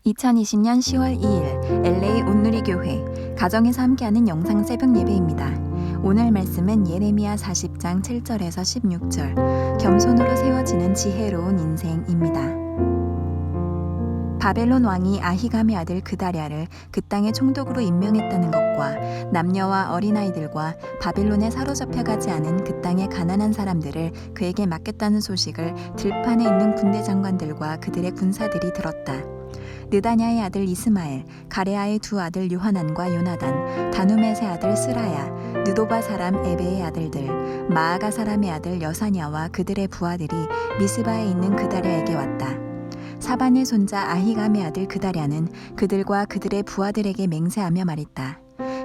2020년 10월 2일 LA 온누리교회 가정에서 함께하는 영상 새벽 예배입니다. 오늘 말씀은 예레미야 40장 7절에서 16절 겸손으로 세워지는 지혜로운 인생입니다. 바벨론 왕이 아히감의 아들 그다랴를 그 땅의 총독으로 임명했다는 것과 남녀와 어린아이들과 바벨론에 사로잡혀가지 않은 그 땅의 가난한 사람들을 그에게 맡겼다는 소식을 들판에 있는 군대 장관들과 그들의 군사들이 들었다. 느다냐의 아들 이스마엘, 가레아의 두 아들 요하난과 요나단, 다누멧의 아들 스라야, 느도바 사람 에베의 아들들, 마아가 사람의 아들 여사냐와 그들의 부하들이 미스바에 있는 그다랴에게 왔다. 사반의 손자 아히감의 아들 그다랴는 그들과 그들의 부하들에게 맹세하며 말했다.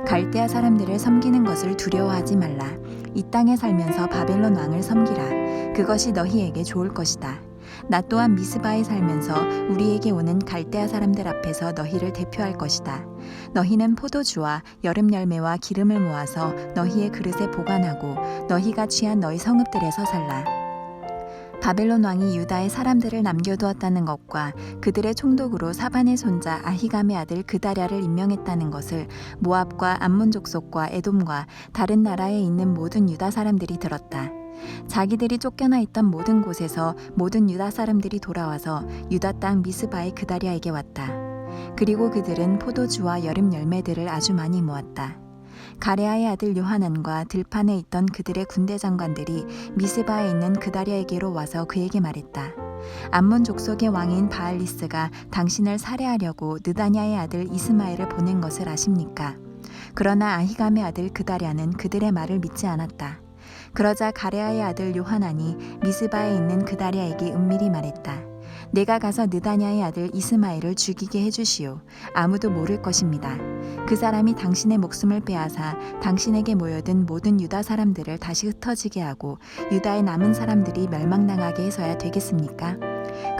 갈대아 사람들을 섬기는 것을 두려워하지 말라. 이 땅에 살면서 바벨론 왕을 섬기라. 그것이 너희에게 좋을 것이다. 나 또한 미스바에 살면서 우리에게 오는 갈대아 사람들 앞에서 너희를 대표할 것이다. 너희는 포도주와 여름 열매와 기름을 모아서 너희의 그릇에 보관하고 너희가 취한 너희 성읍들에서 살라. 바벨론 왕이 유다의 사람들을 남겨두었다는 것과 그들의 총독으로 사반의 손자 아히감의 아들 그다랴를 임명했다는 것을 모압과 암몬 족속과 에돔과 다른 나라에 있는 모든 유다 사람들이 들었다. 자기들이 쫓겨나 있던 모든 곳에서 모든 유다 사람들이 돌아와서 유다 땅 미스바의 그다랴에게 왔다. 그리고 그들은 포도주와 여름 열매들을 아주 많이 모았다. 가레아의 아들 요하난과 들판에 있던 그들의 군대 장관들이 미스바에 있는 그다랴에게로 와서 그에게 말했다. 암몬 족속의 왕인 바알리스가 당신을 살해하려고 느다냐의 아들 이스마엘을 보낸 것을 아십니까? 그러나 아히감의 아들 그다랴는 그들의 말을 믿지 않았다. 그러자 가레아의 아들 요하난이 미스바에 있는 그다랴에게 은밀히 말했다. 내가 가서 느다냐의 아들 이스마엘을 죽이게 해주시오. 아무도 모를 것입니다. 그 사람이 당신의 목숨을 빼앗아 당신에게 모여든 모든 유다 사람들을 다시 흩어지게 하고 유다의 남은 사람들이 멸망당하게 해서야 되겠습니까?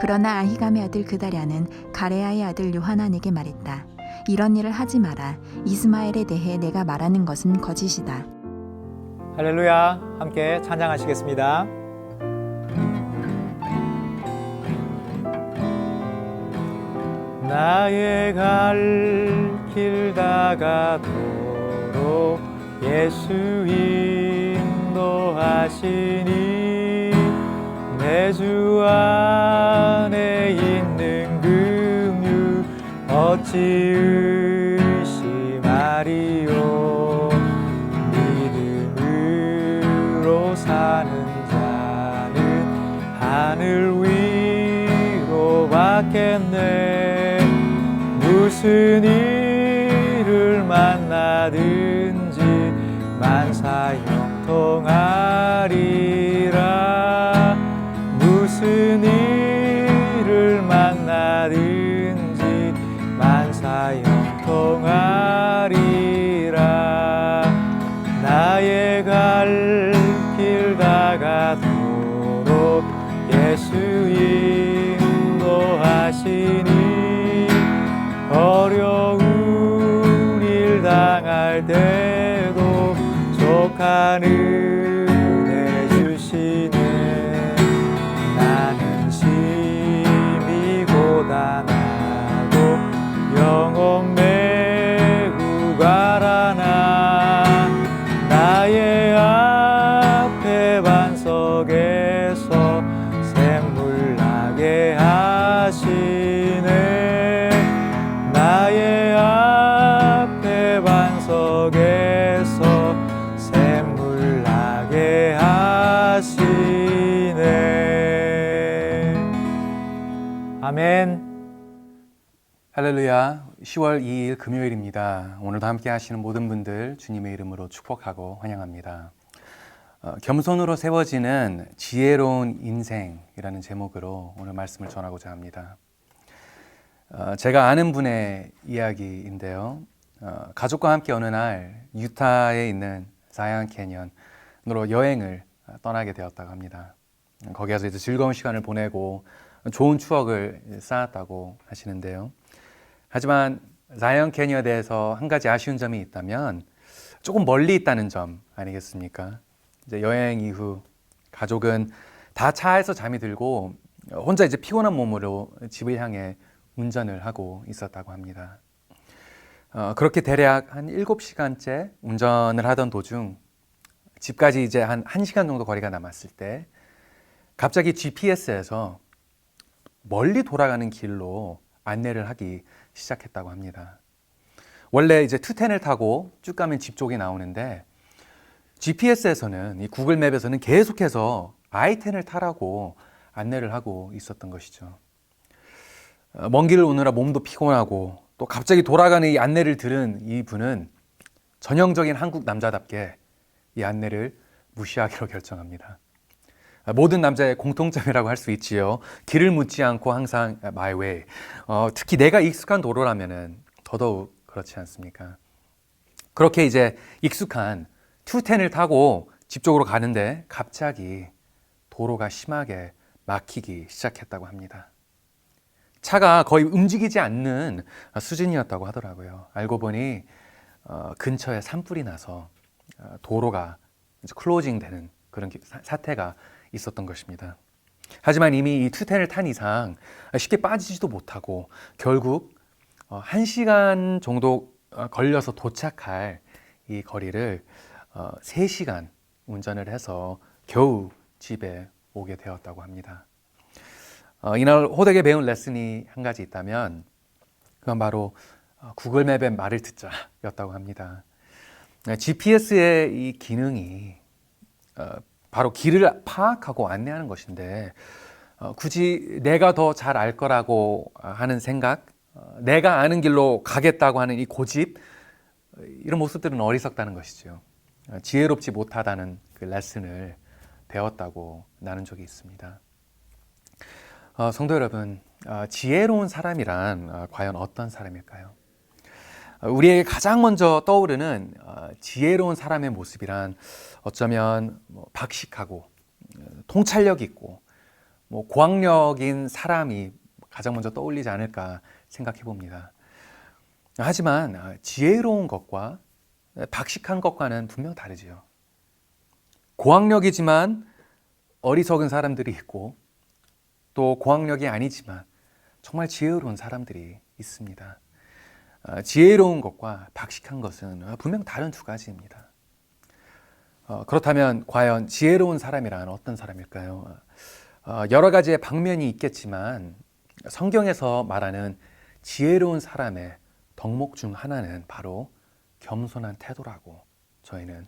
그러나 아히감의 아들 그다랴는 가레아의 아들 요하난에게 말했다. 이런 일을 하지 마라. 이스마엘에 대해 내가 말하는 것은 거짓이다. 할렐루야, 함께 찬양하시겠습니다. 나의 갈 길 다가도록 예수 인도하시니 내 주 안에 있는 긍휼 어찌 의심하리요. 믿음으로 사는 자는 하늘 위로 받겠네. 무슨 일을 만나든지 만사형통하리라. 무슨 일을 만나든지 만사형통하리라. 나의 갈 길 다가도록 예수 인도하시니 어려운 일 당할 때도 족한 은혜 주시네. 나는 심히 고단하고 영혼 매우 가라나. 나의 앞에 반석에서 샘물 나게 하시네. 나의 앞에 반석에서 샘물 나게 하시네. 아멘. 할렐루야. 10월 2일 금요일입니다. 오늘도 함께 하시는 모든 분들 주님의 이름으로 축복하고 환영합니다. 겸손으로 세워지는 지혜로운 인생이라는 제목으로 오늘 말씀을 전하고자 합니다. 제가 아는 분의 이야기인데요. 가족과 함께 어느 날 유타에 있는 자이언트 캐니언으로 여행을 떠나게 되었다고 합니다. 거기에서 이제 즐거운 시간을 보내고 좋은 추억을 쌓았다고 하시는데요. 하지만 자이언트 캐니언에 대해서 한 가지 아쉬운 점이 있다면 조금 멀리 있다는 점 아니겠습니까? 이제 여행 이후 가족은 다 차에서 잠이 들고 혼자 이제 피곤한 몸으로 집을 향해 운전을 하고 있었다고 합니다. 그렇게 대략 한 7시간째 운전을 하던 도중 집까지 이제 한 1시간 정도 거리가 남았을 때 갑자기 GPS에서 멀리 돌아가는 길로 안내를 하기 시작했다고 합니다. 원래 이제 210을 타고 쭉 가면 집 쪽이 나오는데 GPS에서는 이 구글 맵에서는 계속해서 I10을 타라고 안내를 하고 있었던 것이죠. 먼 길을 오느라 몸도 피곤하고 또 갑자기 돌아가는 이 안내를 들은 이 분은 전형적인 한국 남자답게 이 안내를 무시하기로 결정합니다. 모든 남자의 공통점이라고 할 수 있지요. 길을 묻지 않고 항상 my way. 특히 내가 익숙한 도로라면은 더더욱 그렇지 않습니까? 그렇게 이제 익숙한 210을 타고 집 쪽으로 가는데 갑자기 도로가 심하게 막히기 시작했다고 합니다. 차가 거의 움직이지 않는 수준이었다고 하더라고요. 알고 보니 근처에 산불이 나서 도로가 이제 클로징 되는 그런 사태가 있었던 것입니다. 하지만 이미 이 210을 탄 이상 쉽게 빠지지도 못하고 결국 1시간 정도 걸려서 도착할 이 거리를 3시간 운전을 해서 겨우 집에 오게 되었다고 합니다. 이날 호되게 배운 레슨이 한 가지 있다면 그건 바로 구글 맵의 말을 듣자였다고 합니다. GPS의 이 기능이 바로 길을 파악하고 안내하는 것인데 굳이 내가 더 잘 알 거라고 하는 생각, 내가 아는 길로 가겠다고 하는 이 고집, 이런 모습들은 어리석다는 것이죠. 지혜롭지 못하다는 그 레슨을 배웠다고 나눈 적이 있습니다. 성도 여러분, 지혜로운 사람이란 과연 어떤 사람일까요? 우리에게 가장 먼저 떠오르는 지혜로운 사람의 모습이란 어쩌면 박식하고 통찰력 있고 고학력인 사람이 가장 먼저 떠올리지 않을까 생각해 봅니다. 하지만 지혜로운 것과 박식한 것과는 분명 다르지요. 고학력이지만 어리석은 사람들이 있고 또 고학력이 아니지만 정말 지혜로운 사람들이 있습니다. 지혜로운 것과 박식한 것은 분명 다른 두 가지입니다. 그렇다면 과연 지혜로운 사람이란 어떤 사람일까요? 여러 가지의 방면이 있겠지만 성경에서 말하는 지혜로운 사람의 덕목 중 하나는 바로 겸손한 태도라고 저희는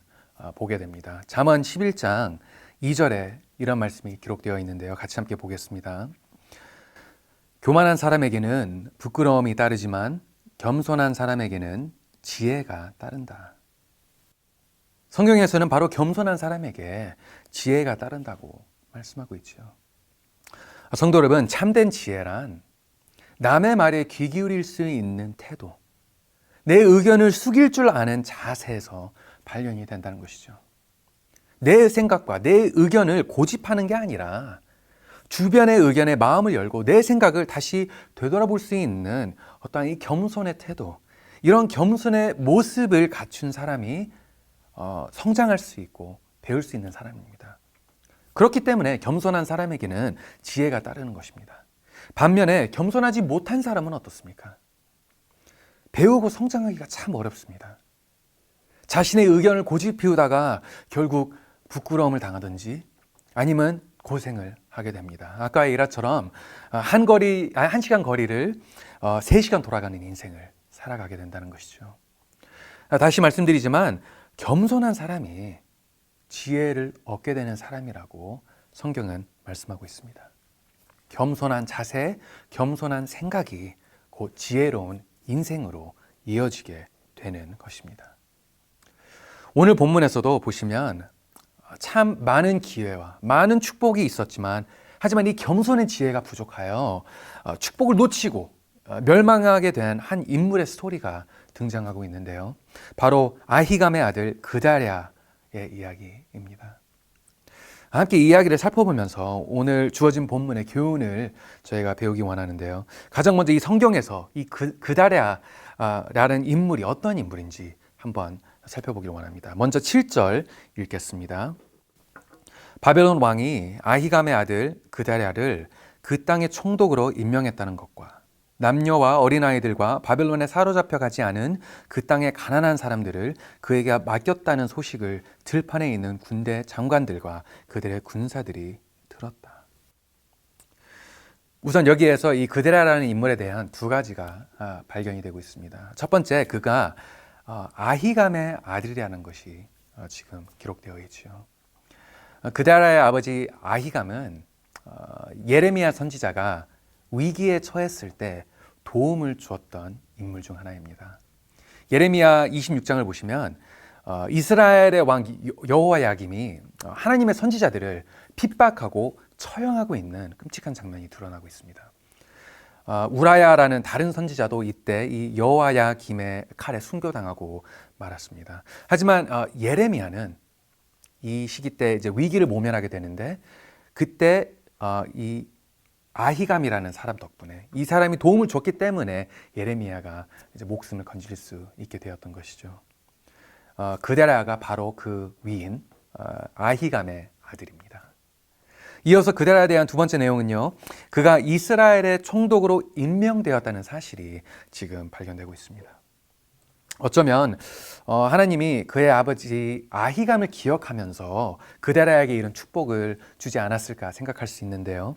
보게 됩니다. 잠언 11장 2절에 이런 말씀이 기록되어 있는데요. 같이 함께 보겠습니다. 교만한 사람에게는 부끄러움이 따르지만 겸손한 사람에게는 지혜가 따른다. 성경에서는 바로 겸손한 사람에게 지혜가 따른다고 말씀하고 있죠. 성도 여러분, 참된 지혜란 남의 말에 귀 기울일 수 있는 태도, 내 의견을 숙일 줄 아는 자세에서 발견이 된다는 것이죠. 내 생각과 내 의견을 고집하는 게 아니라 주변의 의견에 마음을 열고 내 생각을 다시 되돌아볼 수 있는 어떠한 이 겸손의 태도, 이런 겸손의 모습을 갖춘 사람이 성장할 수 있고 배울 수 있는 사람입니다. 그렇기 때문에 겸손한 사람에게는 지혜가 따르는 것입니다. 반면에 겸손하지 못한 사람은 어떻습니까? 배우고 성장하기가 참 어렵습니다. 자신의 의견을 고집 피우다가 결국 부끄러움을 당하든지 아니면 고생을 하게 됩니다. 아까의 일화처럼 한 시간 거리를 3시간 돌아가는 인생을 살아가게 된다는 것이죠. 다시 말씀드리지만 겸손한 사람이 지혜를 얻게 되는 사람이라고 성경은 말씀하고 있습니다. 겸손한 자세, 겸손한 생각이 곧 지혜로운 인생으로 이어지게 되는 것입니다. 오늘 본문에서도 보시면 참 많은 기회와 많은 축복이 있었지만 하지만 이 겸손의 지혜가 부족하여 축복을 놓치고 멸망하게 된 한 인물의 스토리가 등장하고 있는데요. 바로 아히감의 아들 그다랴의 이야기입니다. 함께 이 이야기를 살펴보면서 오늘 주어진 본문의 교훈을 저희가 배우기 원하는데요. 가장 먼저 이 성경에서 이 그다랴라는 인물이 어떤 인물인지 한번 살펴보기를 원합니다. 먼저 7절 읽겠습니다. 바벨론 왕이 아히감의 아들 그다랴를 그 땅의 총독으로 임명했다는 것과 남녀와 어린아이들과 바벨론에 사로잡혀 가지 않은 그 땅의 가난한 사람들을 그에게 맡겼다는 소식을 들판에 있는 군대 장관들과 그들의 군사들이 들었다. 우선 여기에서 이 그데라라는 인물에 대한 두 가지가 발견이 되고 있습니다. 첫 번째, 그가 아히감의 아들이라는 것이 지금 기록되어 있죠. 그데라의 아버지 아히감은 예레미야 선지자가 위기에 처했을 때 도움을 주었던 인물 중 하나입니다. 예레미야 26장을 보시면 이스라엘의 왕 여호야김이 하나님의 선지자들을 핍박하고 처형하고 있는 끔찍한 장면이 드러나고 있습니다. 우라야라는 다른 선지자도 이때 이 여호야김의 칼에 순교당하고 말았습니다. 하지만 예레미야는 이 시기 때 이제 위기를 모면하게 되는데 그때 이 아히감이라는 사람 덕분에 이 사람이 도움을 줬기 때문에 예레미야가 이제 목숨을 건질 수 있게 되었던 것이죠. 그데라가 바로 그 위인 아히감의 아들입니다. 이어서 그데라에 대한 두 번째 내용은요, 그가 이스라엘의 총독으로 임명되었다는 사실이 지금 발견되고 있습니다. 어쩌면 하나님이 그의 아버지 아히감을 기억하면서 그데라에게 이런 축복을 주지 않았을까 생각할 수 있는데요.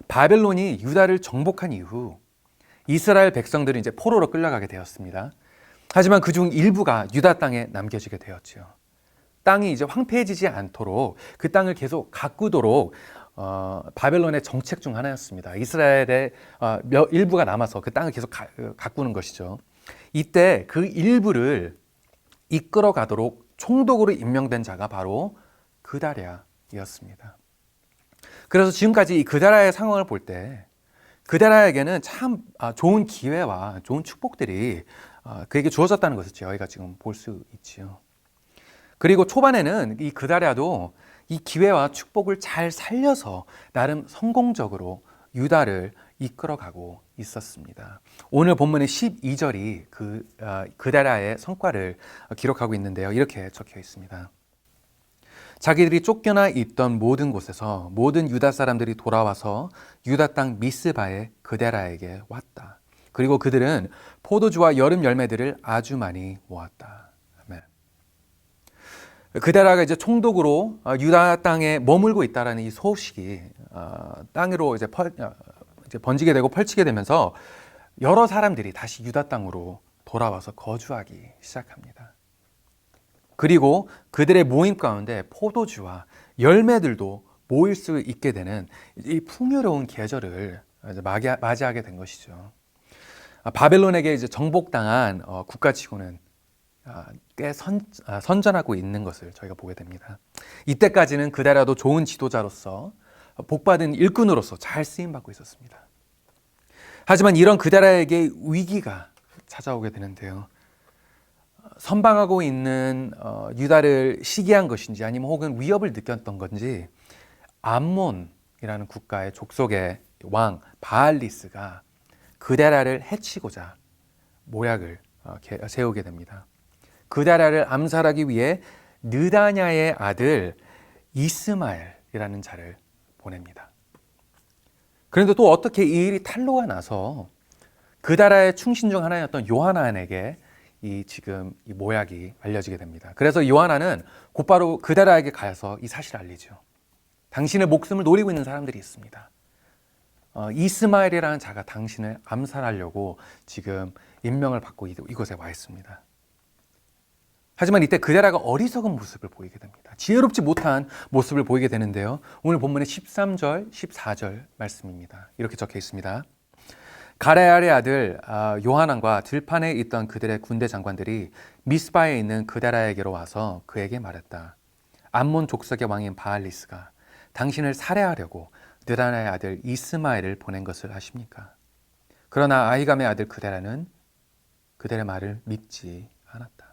바벨론이 유다를 정복한 이후 이스라엘 백성들이 이제 포로로 끌려가게 되었습니다. 하지만 그중 일부가 유다 땅에 남겨지게 되었지요. 땅이 이제 황폐해지지 않도록 그 땅을 계속 가꾸도록 바벨론의 정책 중 하나였습니다. 이스라엘의 일부가 남아서 그 땅을 계속 가꾸는 것이죠. 이때 그 일부를 이끌어 가도록 총독으로 임명된 자가 바로 그다랴였습니다. 그래서 지금까지 이 그다랴의 상황을 볼 때 그다랴에게는 참 좋은 기회와 좋은 축복들이 그에게 주어졌다는 것을 저희가 지금 볼 수 있지요. 그리고 초반에는 이 그다랴도 이 기회와 축복을 잘 살려서 나름 성공적으로 유다를 이끌어가고 있었습니다. 오늘 본문의 12절이 그다랴의 성과를 기록하고 있는데요. 이렇게 적혀 있습니다. 자기들이 쫓겨나 있던 모든 곳에서 모든 유다 사람들이 돌아와서 유다 땅 미스바에 그데라에게 왔다. 그리고 그들은 포도주와 여름 열매들을 아주 많이 모았다. 아멘. 그데라가 이제 총독으로 유다 땅에 머물고 있다라는 이 소식이 땅으로 이제 번지게 되고 펼치게 되면서 여러 사람들이 다시 유다 땅으로 돌아와서 거주하기 시작합니다. 그리고 그들의 모임 가운데 포도주와 열매들도 모일 수 있게 되는 이 풍요로운 계절을 맞이하게 된 것이죠. 바벨론에게 이제 정복당한 국가치고는 꽤 선전하고 있는 것을 저희가 보게 됩니다. 이때까지는 그데라도 좋은 지도자로서 복받은 일꾼으로서 잘 쓰임받고 있었습니다. 하지만 이런 그데라에게 위기가 찾아오게 되는데요. 선방하고 있는 유다를 시기한 것인지 아니면 혹은 위협을 느꼈던 건지 암몬이라는 국가의 족속의 왕 바알리스가 그데라를 해치고자 모략을 세우게 됩니다. 그데라를 암살하기 위해 느다냐의 아들 이스마엘이라는 자를 보냅니다. 그런데 또 어떻게 이 일이 탄로가 나서 그데라의 충신 중 하나였던 요하난에게 지금 이 모략이 알려지게 됩니다. 그래서 요하난은 곧바로 그데라에게 가서 이 사실을 알리죠. 당신의 목숨을 노리고 있는 사람들이 있습니다. 이스마엘이라는 자가 당신을 암살하려고 지금 임명을 받고 이곳에 와 있습니다. 하지만 이때 그데라가 어리석은 모습을 보이게 됩니다. 지혜롭지 못한 모습을 보이게 되는데요. 오늘 본문의 13절, 14절 말씀입니다. 이렇게 적혀 있습니다. 가레알의 아들 요하난과 들판에 있던 그들의 군대 장관들이 미스바에 있는 그데라에게로 와서 그에게 말했다. 암몬 족속의 왕인 바알리스가 당신을 살해하려고 느다냐의 아들 이스마엘을 보낸 것을 아십니까? 그러나 아히감의 아들 그데라는 그들의 말을 믿지 않았다.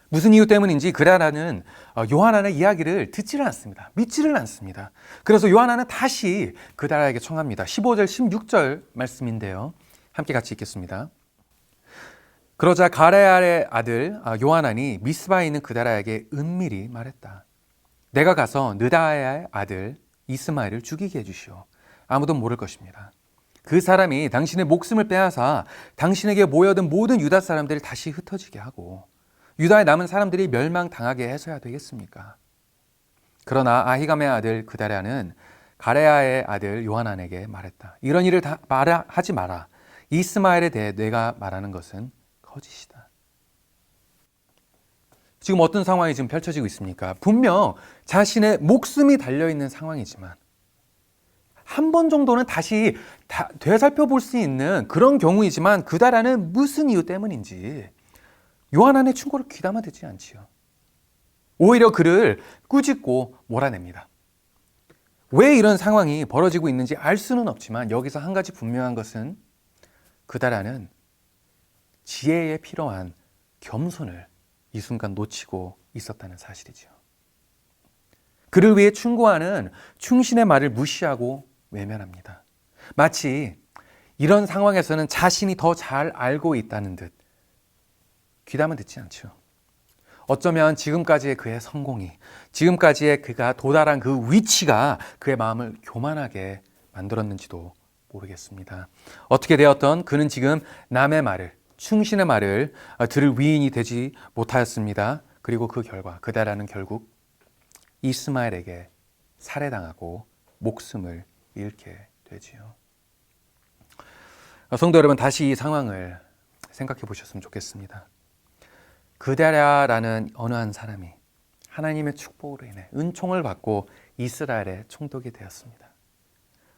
무슨 이유 때문인지 그데라는 요하난의 이야기를 듣지를 않습니다. 믿지를 않습니다. 그래서 요하난은 다시 그데라에게 청합니다. 15절, 16절 말씀인데요. 함께 같이 읽겠습니다. 그러자 가레알의 아들 요하난이 미스바에 있는 그데라에게 은밀히 말했다. 내가 가서 느다야의 아들 이스마엘을 죽이게 해주시오. 아무도 모를 것입니다. 그 사람이 당신의 목숨을 빼앗아 당신에게 모여든 모든 유다 사람들을 다시 흩어지게 하고 유다에 남은 사람들이 멸망당하게 해서야 되겠습니까? 그러나 아히감의 아들 그다랴는 가레아의 아들 요하난에게 말했다. 이런 일을 다 하지 마라. 이스마엘에 대해 내가 말하는 것은 거짓이다. 지금 어떤 상황이 지금 펼쳐지고 있습니까? 분명 자신의 목숨이 달려있는 상황이지만 한 번 정도는 다시 되살펴볼 수 있는 그런 경우이지만 그다라는 무슨 이유 때문인지 요한안의 충고를 귀담아 듣지 않지요. 오히려 그를 꾸짖고 몰아냅니다. 왜 이런 상황이 벌어지고 있는지 알 수는 없지만 여기서 한 가지 분명한 것은 그다라는 지혜에 필요한 겸손을 이 순간 놓치고 있었다는 사실이죠. 그를 위해 충고하는 충신의 말을 무시하고 외면합니다. 마치 이런 상황에서는 자신이 더 잘 알고 있다는 듯 귀담아 듣지 않죠. 어쩌면 지금까지의 그의 성공이, 지금까지의 그가 도달한 그 위치가 그의 마음을 교만하게 만들었는지도 모르겠습니다. 어떻게 되었던 그는 지금 남의 말을, 충신의 말을 들을 위인이 되지 못하였습니다. 그리고 그 결과 그다라는 결국 이스마엘에게 살해당하고 목숨을 잃게 되지요. 성도 여러분, 다시 이 상황을 생각해 보셨으면 좋겠습니다. 그다랴라는 어느 한 사람이 하나님의 축복으로 인해 은총을 받고 이스라엘의 총독이 되었습니다.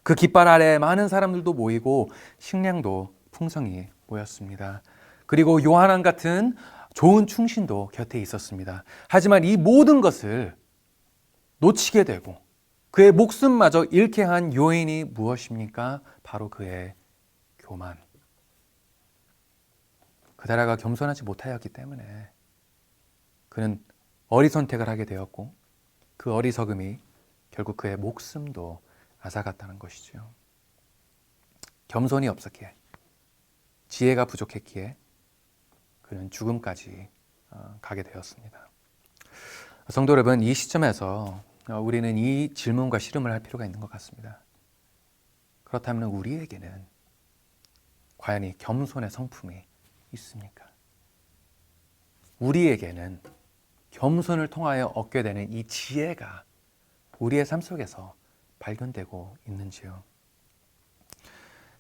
그 깃발 아래 많은 사람들도 모이고 식량도 풍성히 모였습니다. 그리고 요한안 같은 좋은 충신도 곁에 있었습니다. 하지만 이 모든 것을 놓치게 되고 그의 목숨마저 잃게 한 요인이 무엇입니까? 바로 그의 교만. 그다랴가 겸손하지 못하였기 때문에 그는 어리선택을 하게 되었고 그 어리석음이 결국 그의 목숨도 앗아갔다는 것이죠. 겸손이 없었기에, 지혜가 부족했기에 그는 죽음까지 가게 되었습니다. 성도 여러분, 이 시점에서 우리는 이 질문과 씨름을 할 필요가 있는 것 같습니다. 그렇다면 우리에게는 과연 이 겸손의 성품이 있습니까? 우리에게는 겸손을 통하여 얻게 되는 이 지혜가 우리의 삶 속에서 발견되고 있는지요?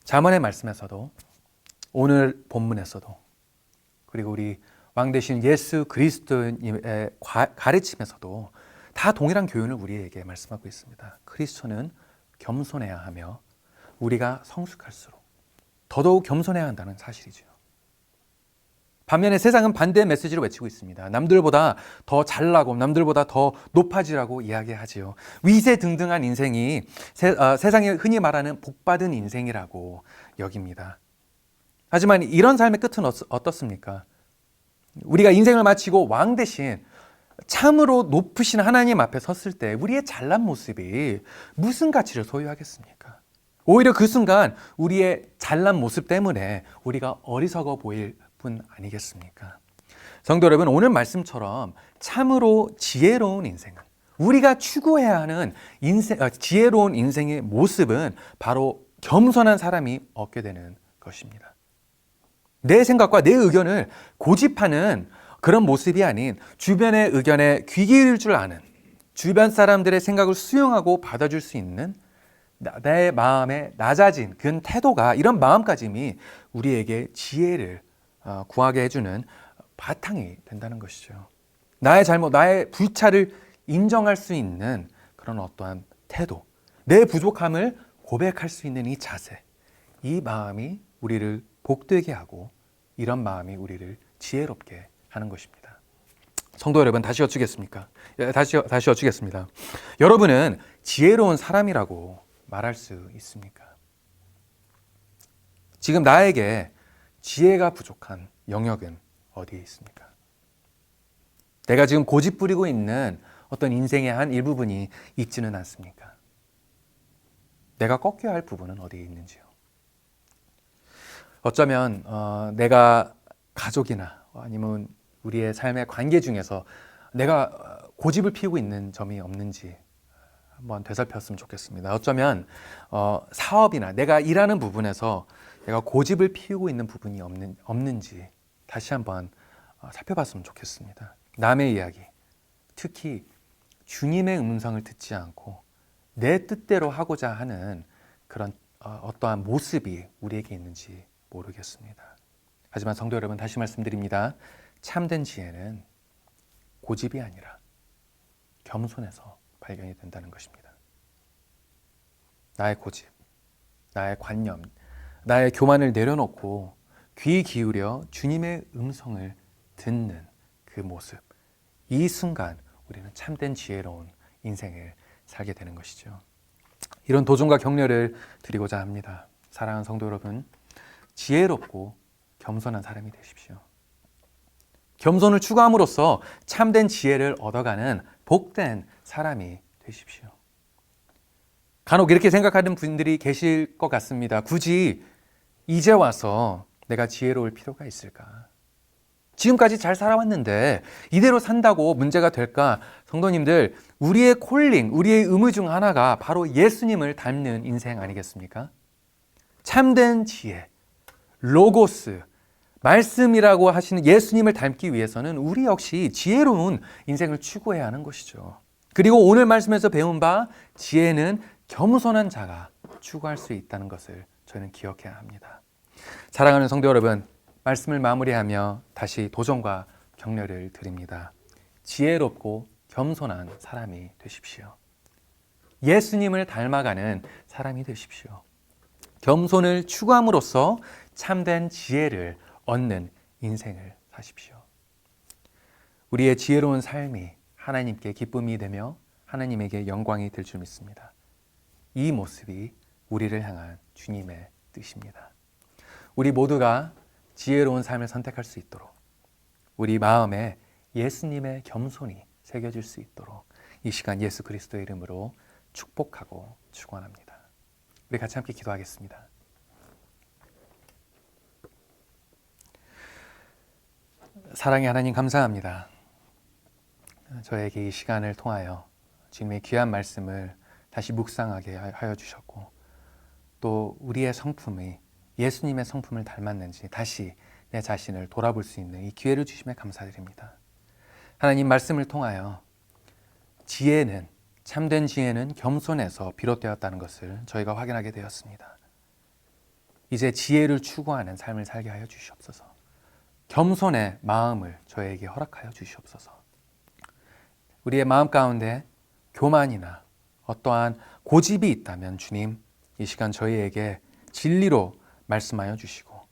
잠언의 말씀에서도 오늘 본문에서도 그리고 우리 왕 되신 예수 그리스도님의 가르침에서도 다 동일한 교훈을 우리에게 말씀하고 있습니다. 그리스도는 겸손해야 하며 우리가 성숙할수록 더더욱 겸손해야 한다는 사실이죠. 반면에 세상은 반대의 메시지를 외치고 있습니다. 남들보다 더 잘나고 남들보다 더 높아지라고 이야기하지요. 위세등등한 인생이 세상에 흔히 말하는 복받은 인생이라고 여깁니다. 하지만 이런 삶의 끝은 어떻습니까? 우리가 인생을 마치고 왕 대신 참으로 높으신 하나님 앞에 섰을 때 우리의 잘난 모습이 무슨 가치를 소유하겠습니까? 오히려 그 순간 우리의 잘난 모습 때문에 우리가 어리석어 보일 뿐 아니겠습니까? 성도 여러분, 오늘 말씀처럼 참으로 지혜로운 인생은, 우리가 추구해야 하는 지혜로운 인생의 모습은 바로 겸손한 사람이 얻게 되는 것입니다. 내 생각과 내 의견을 고집하는 그런 모습이 아닌 주변의 의견에 귀 기울일 줄 아는, 주변 사람들의 생각을 수용하고 받아줄 수 있는 내 마음에 낮아진 그런 태도가, 이런 마음가짐이 우리에게 지혜를 구하게 해주는 바탕이 된다는 것이죠. 나의 잘못, 나의 불찰을 인정할 수 있는 그런 어떠한 태도, 내 부족함을 고백할 수 있는 이 자세, 이 마음이 우리를 복되게 하고 이런 마음이 우리를 지혜롭게 하는 것입니다. 성도 여러분, 다시 여쭈겠습니까? 다시 여쭈겠습니다. 여러분은 지혜로운 사람이라고 말할 수 있습니까? 지금 나에게 지혜가 부족한 영역은 어디에 있습니까? 내가 지금 고집 부리고 있는 어떤 인생의 한 일부분이 있지는 않습니까? 내가 꺾여야 할 부분은 어디에 있는지요? 어쩌면 내가 가족이나 아니면 우리의 삶의 관계 중에서 내가 고집을 피우고 있는 점이 없는지 한번 되살폈으면 좋겠습니다. 어쩌면 사업이나 내가 일하는 부분에서 내가 고집을 피우고 있는 부분이 없는지 다시 한번 살펴봤으면 좋겠습니다. 남의 이야기, 특히 주님의 음성을 듣지 않고 내 뜻대로 하고자 하는 그런 어떠한 모습이 우리에게 있는지 모르겠습니다. 하지만 성도 여러분, 다시 말씀드립니다. 참된 지혜는 고집이 아니라 겸손해서 발견이 된다는 것입니다. 나의 고집, 나의 관념, 나의 교만을 내려놓고 귀 기울여 주님의 음성을 듣는 그 모습, 이 순간 우리는 참된 지혜로운 인생을 살게 되는 것이죠. 이런 도전과 격려를 드리고자 합니다. 사랑하는 성도 여러분, 지혜롭고 겸손한 사람이 되십시오. 겸손을 추구함으로써 참된 지혜를 얻어가는 복된 사람이 되십시오. 간혹 이렇게 생각하는 분들이 계실 것 같습니다. 굳이 이제 와서 내가 지혜로울 필요가 있을까? 지금까지 잘 살아왔는데 이대로 산다고 문제가 될까? 성도님들, 우리의 콜링, 우리의 의무 중 하나가 바로 예수님을 닮는 인생 아니겠습니까? 참된 지혜, 로고스, 말씀이라고 하시는 예수님을 닮기 위해서는 우리 역시 지혜로운 인생을 추구해야 하는 것이죠. 그리고 오늘 말씀에서 배운 바 지혜는 겸손한 자가 추구할 수 있다는 것을 저희는 기억해야 합니다. 사랑하는 성도 여러분, 말씀을 마무리하며 다시 도전과 격려를 드립니다. 지혜롭고 겸손한 사람이 되십시오. 예수님을 닮아가는 사람이 되십시오. 겸손을 추구함으로써 참된 지혜를 얻는 인생을 사십시오. 우리의 지혜로운 삶이 하나님께 기쁨이 되며 하나님에게 영광이 될 줄 믿습니다. 이 모습이 우리를 향한 주님의 뜻입니다. 우리 모두가 지혜로운 삶을 선택할 수 있도록, 우리 마음에 예수님의 겸손이 새겨질 수 있도록 이 시간 예수 그리스도의 이름으로 축복하고 축원합니다. 우리 같이 함께 기도하겠습니다. 사랑의 하나님, 감사합니다. 저에게 이 시간을 통하여 주님의 귀한 말씀을 다시 묵상하게 하여 주셨고, 또 우리의 성품이 예수님의 성품을 닮았는지 다시 내 자신을 돌아볼 수 있는 이 기회를 주심에 감사드립니다. 하나님, 말씀을 통하여 지혜는, 참된 지혜는 겸손에서 비롯되었다는 것을 저희가 확인하게 되었습니다. 이제 지혜를 추구하는 삶을 살게 하여 주시옵소서. 겸손의 마음을 저에게 허락하여 주시옵소서. 우리의 마음 가운데 교만이나 어떠한 고집이 있다면 주님, 이 시간 저희에게 진리로 말씀하여 주시고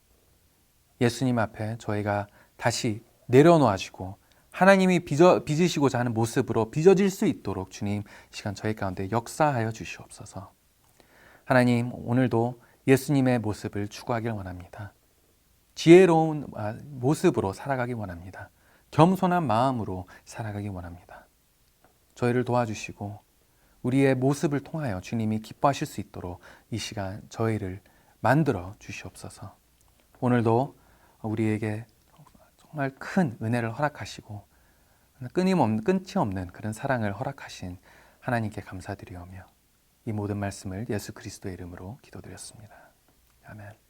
예수님 앞에 저희가 다시 내려놓아지고 하나님이 빚으시고자 하는 모습으로 빚어질 수 있도록 주님, 시간 저희 가운데 역사하여 주시옵소서. 하나님, 오늘도 예수님의 모습을 추구하길 원합니다. 지혜로운 모습으로 살아가기 원합니다. 겸손한 마음으로 살아가기 원합니다. 저희를 도와주시고 우리의 모습을 통하여 주님이 기뻐하실 수 있도록 이 시간 저희를 만들어 주시옵소서. 오늘도 우리에게 정말 큰 은혜를 허락하시고 끝이 없는 그런 사랑을 허락하신 하나님께 감사드리오며 이 모든 말씀을 예수 그리스도의 이름으로 기도드렸습니다. 아멘.